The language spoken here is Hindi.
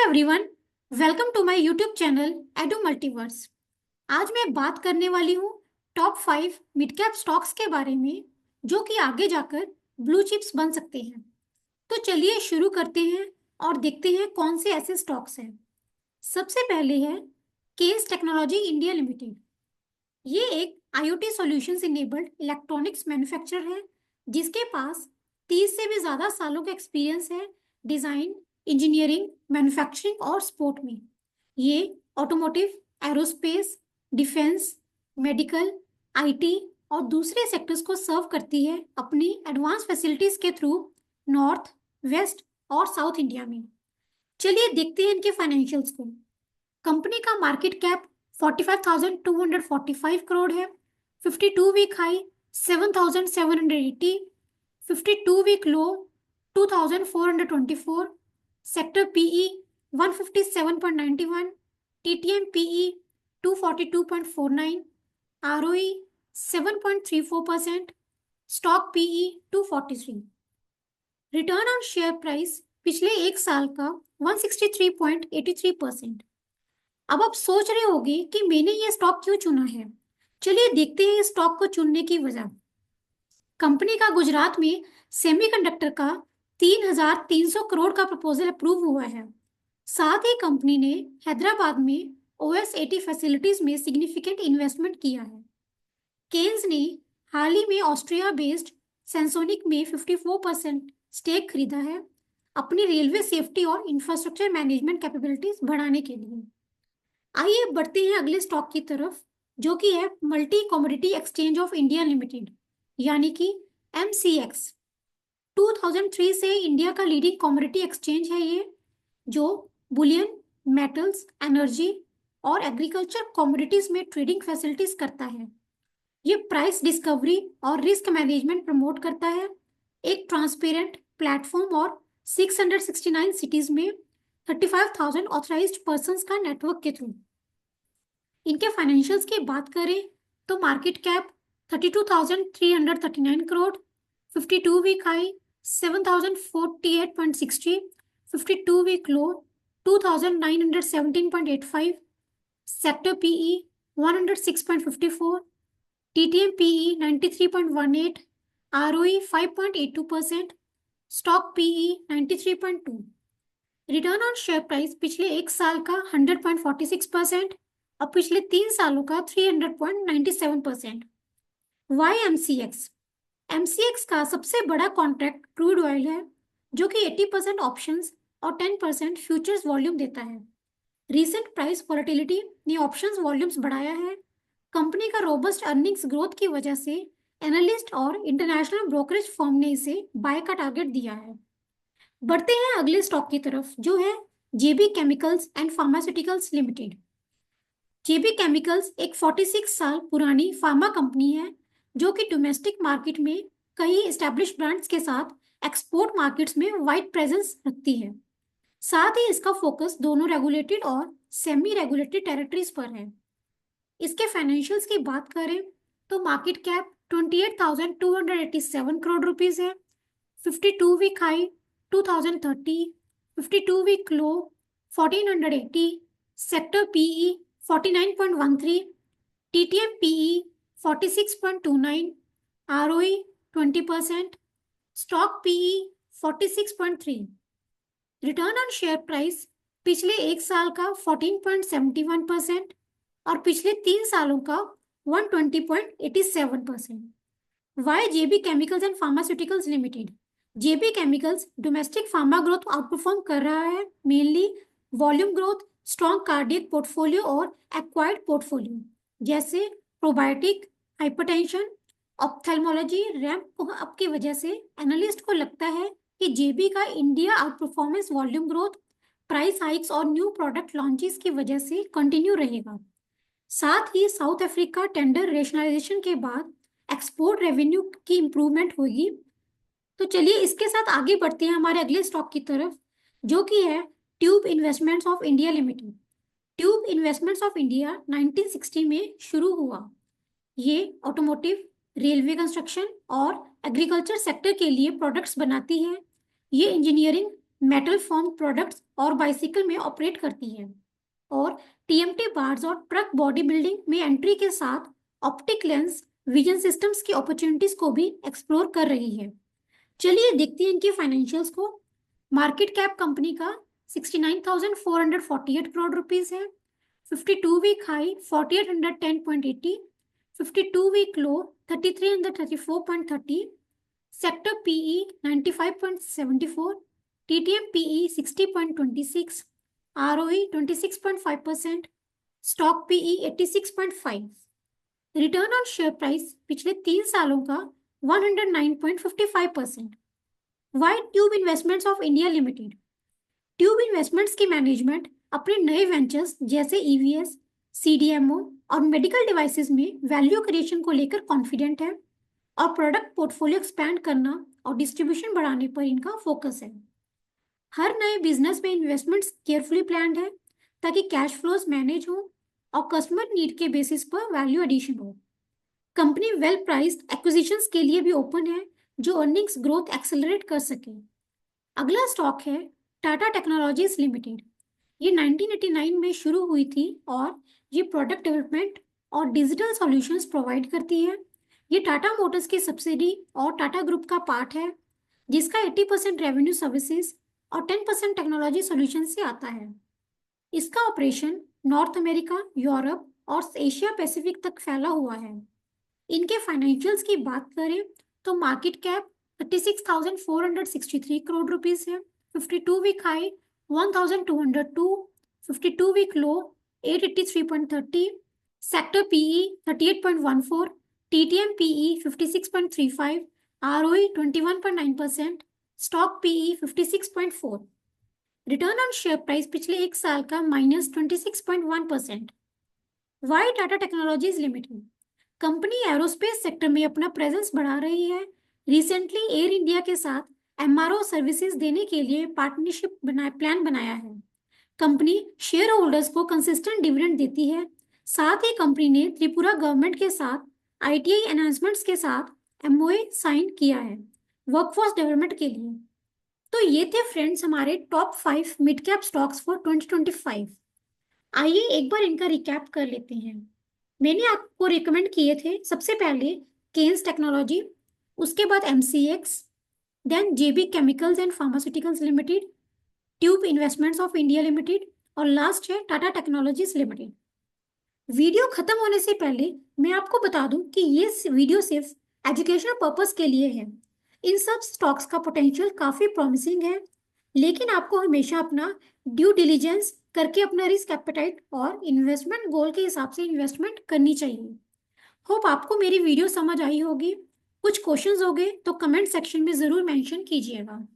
Everyone, welcome to my YouTube channel Edu Multiverse. आज मैं बात करने वाली हूँ टॉप 5 मिड कैप स्टॉक्स के बारे में जो कि आगे जाकर ब्लू चिप्स बन सकते हैं। तो चलिए शुरू करते हैं और देखते हैं कौन से ऐसे स्टॉक्स हैं। सबसे पहले है केस टेक्नोलॉजी इंडिया लिमिटेड। ये एक IoT solutions enabled electronics manufacturer है जिसके पास 30 से भी ज़्यादा सालों का एक्सपीरियंस है डिज़ाइन, इंजीनियरिंग, मैन्युफैक्चरिंग और स्पोर्ट में। ये automotive, aerospace, defence, medical, IT और दूसरे सेक्टर्स को सर्व करती है अपनी एडवांस फैसिलिटीज़ के थ्रू नॉर्थ, वेस्ट और साउथ इंडिया में। चलिए देखते हैं इनके फाइनेंशियल्स को। कंपनी का मार्केट कैप 45,245 करोड़ है। 52 week high 7,780, 52 week low 2,424, sector PE 157.91, TTM PE 242.49, ROE 7.34%, stock PE 243। Return on share price पिछले एक साल का 163.83%। अब आप सोच रहे होंगे कि मैंने ये स्टॉक क्यों चुना है। चलिए देखते हैं इस स्टॉक को चुनने की वजह। कंपनी का गुजरात में सेमीकंडक्टर का 3,300 करोड़ का प्रपोजल अप्रूव हुआ है। साथ ही कंपनी ने हैदराबाद में OS80 फैसिलिटीज में सिग्निफिकेंट इन्वेस्टमेंट किया है। केन्स ने हाल ही में ऑस्ट्रिया बेस्ड सेंसोनिक में 54% स्टेक खरीदा है अपनी रेलवे सेफ्टी और इंफ्रास्ट्रक्चर मैनेजमेंट कैपेबिलिटीज बढ़ाने के लिए। आइए बढ़ते हैं अगले स्टॉक की तरफ जो कि है multi commodity exchange of India limited यानी कि MCX। 2003 से इंडिया का लीडिंग कमोडिटी एक्सचेंज है ये, जो बुलियन, मेटल्स, एनर्जी और एग्रीकल्चर कमोडिटीज में ट्रेडिंग फैसिलिटीज करता है। ये प्राइस डिस्कवरी और रिस्क मैनेजमेंट प्रमोट करता है। एक ट्रांसपेरेंट प्लेटफॉर्म और 669 सिटीज में 35,000 ऑथराइज्ड पर्संस का नेटवर्क के थ्रू। इनके फाइनेंशियल्स की बात करें तो market cap 32,339 crore, 52 week high 7,048.60, 52 week low 2,917.85, sector PE 106.54, TTM PE 93.18, ROE 5.82%, stock PE 93.2। Return on share price पिछले एक साल का 100.46% और पिछले 3 सालों का 300.97%। Y MCX? MCX का सबसे बड़ा कॉन्ट्रैक्ट क्रूड ऑयल है जो कि 80% ऑप्शंस और 10% फ्यूचर्स वॉल्यूम देता है। रीसेंट प्राइस वॉलेटिलिटी ने ऑप्शंस वॉल्यूम्स बढ़ाया है। कंपनी का रोबस्ट अर्निंग्स ग्रोथ की वजह से एनालिस्ट और इंटरनेशनल ब्रोकरेज फर्म ने इसे बाय का टारगेट दिया है। बढ़ते हैं अगले स्टॉक की तरफ जो है JB Chemicals and Pharmaceuticals Limited. JB chemicals एक 46 साल पुरानी फार्मा कंपनी है जो कि डोमेस्टिक मार्केट में कई एस्टैब्लिश ब्रांड्स के साथ एक्सपोर्ट मार्केट्स में वाइड प्रेजेंस रखती है। साथ ही इसका फोकस दोनों रेगुलेटेड और सेमी रेगुलेटेड टेरिटरीज पर है। इसके फाइनेंशियल्स की बात करें तो मार्केट कैप 28,287 करोड़ रुपीस है। 52 week high 2030, 52 week low 1480, sector PE 49.13, TTM PE 46.29, ROE 20%, stock PE 46.3। Return on share price पिछले एक साल का 14.71% और पिछले 3 सालों का 120.87%। Why JB Chemicals and Pharmaceuticals Limited? JB Chemicals domestic pharma growth outperform कर रहा है, mainly volume growth, strong cardiac portfolio और एक्वायर्ड पोर्टफोलियो जैसे probiotic, hypertension, ophthalmology ramp up की वजह से एनालिस्ट को लगता है कि JB का India outperformance volume growth, price hikes और न्यू प्रोडक्ट लॉन्चेस की वजह से कंटिन्यू रहेगा। साथ ही साउथ अफ्रीका टेंडर रेशनलाइजेशन के बाद एक्सपोर्ट रेवेन्यू की इंप्रूवमेंट होगी। तो चलिए इसके साथ आगे बढ़ते हैं हमारे अगले स्टॉक की तरफ जो कि है tube Investments of India Limited. Tube Investments of India 1960 में शुरू हुआ। ये ऑटोमोटिव, रेलवे कंस्ट्रक्शन और एग्रीकल्चर सेक्टर के लिए प्रोडक्ट्स बनाती है। ये इंजीनियरिंग, मेटल फॉर्म प्रोडक्ट्स और बाइसिकल में ऑपरेट करती है और टीएमटी बार्स और ट्रक बॉडी बिल्डिंग में एंट्री के साथ ऑप्टिक लेंस विजन सिस्टम्स की अपॉर्चुनिटीज को भी एक्सप्लोर कर रही है। चलिए देखते हैं इनकी फाइनेंशियल्स को। मार्केट कैप कंपनी का 69,448 करोड़ रुपीस है। 52 week high 4810.80, 52 week low 3334.30, sector PE 95.74, TTM PE 60.26, ROE 26.5%, stock PE 86.5, return on share price पिछले 3 सालों का 109.55%। Why Tube Investments of India Limited. Tube Investments की मैनेजमेंट अपने नए वेंचर्स जैसे ईवीएस, सीडीएमओ और मेडिकल डिवाइसेस में वैल्यू क्रिएशन को लेकर कॉन्फिडेंट है और प्रोडक्ट पोर्टफोलियो एक्सपैंड करना और डिस्ट्रीब्यूशन बढ़ाने पर इनका फोकस है। हर नए बिजनेस में इन्वेस्टमेंट्स केयरफुली प्लान्ड है ताकि कैश फ्लोज मैनेज हो और कस्टमर नीड के बेसिस पर वैल्यू एडिशन हो। कंपनी वेल प्राइस्ड एक्विजिशंस के लिए भी ओपन है जो अर्निंग्स ग्रोथ एक्सेलरेट कर सके। अगला स्टॉक है टाटा टेक्नोलॉजीज लिमिटेड। ये 1989 में शुरू हुई थी और ये प्रोडक्ट डेवलपमेंट और डिजिटल सॉल्यूशंस प्रोवाइड करती है। ये टाटा मोटर्स की सब्सिडी और टाटा ग्रुप का पार्ट है जिसका 80% रेवेन्यू सर्विसेज और 10% टेक्नोलॉजी सॉल्यूशन से आता है। इसका ऑपरेशन नॉर्थ अमेरिका, यूरोप और एशिया पैसिफिक तक फैला हुआ है। इनके फाइनेंशियल्स की बात करें तो मार्केट कैप 36,463 करोड़ रुपीस है। 52 week high 1,202, 52 week low 883.30, sector PE 38.14, TTM PE 56.35, ROE 21.9%, stock PE 56.4, return on share price पिछले 1 साल का -26.1%। Why Tata Technologies Limited. Company aerospace sector में अपना प्रेजेंस बढ़ा रही है। रिसेंटली एयर इंडिया के साथ एमआरओ सर्विसेज देने के लिए पार्टनरशिप प्लान बनाया है। कंपनी शेयर होल्डर्स को कंसिस्टेंट डिविडेंड देती है। साथ ही कंपनी ने त्रिपुरा गवर्नमेंट के साथ आईटीआई एनहांसमेंट्स के साथ एमओए साइन किया है वर्कफोर्स डेवलपमेंट के लिए। तो ये थे फ्रेंड्स हमारे top 5 mid cap stocks for 2025। आइए एक बार इनका रिकैप कर लेते हैं। मैंने आपको रिकमेंड किए थे सबसे पहले केन्स टेक्नोलॉजी, उसके बाद MCX, then JB Chemicals and Pharmaceuticals Limited, Tube Investments of India Limited और लास्ट है टाटा टेक्नोलॉजीज लिमिटेड। वीडियो खत्म होने से पहले मैं आपको बता दूं कि ये वीडियो सिर्फ एजुकेशनल पर्पस के लिए है। इन सब स्टॉक्स का पोटेंशियल काफी प्रॉमिसिंग है, लेकिन आपको हमेशा अपना ड्यू डिलीजेंस करके अपना रिस्क एपेटाइट और इन्वेस्टमेंट गोल के हिसाब से इन्वेस्टमेंट करनी चाहिए। होप आपको मेरी वीडियो समझ आई होगी। कुछ क्वेश्चंस हो गए तो कमेंट सेक्शन में ज़रूर मेंशन कीजिएगा।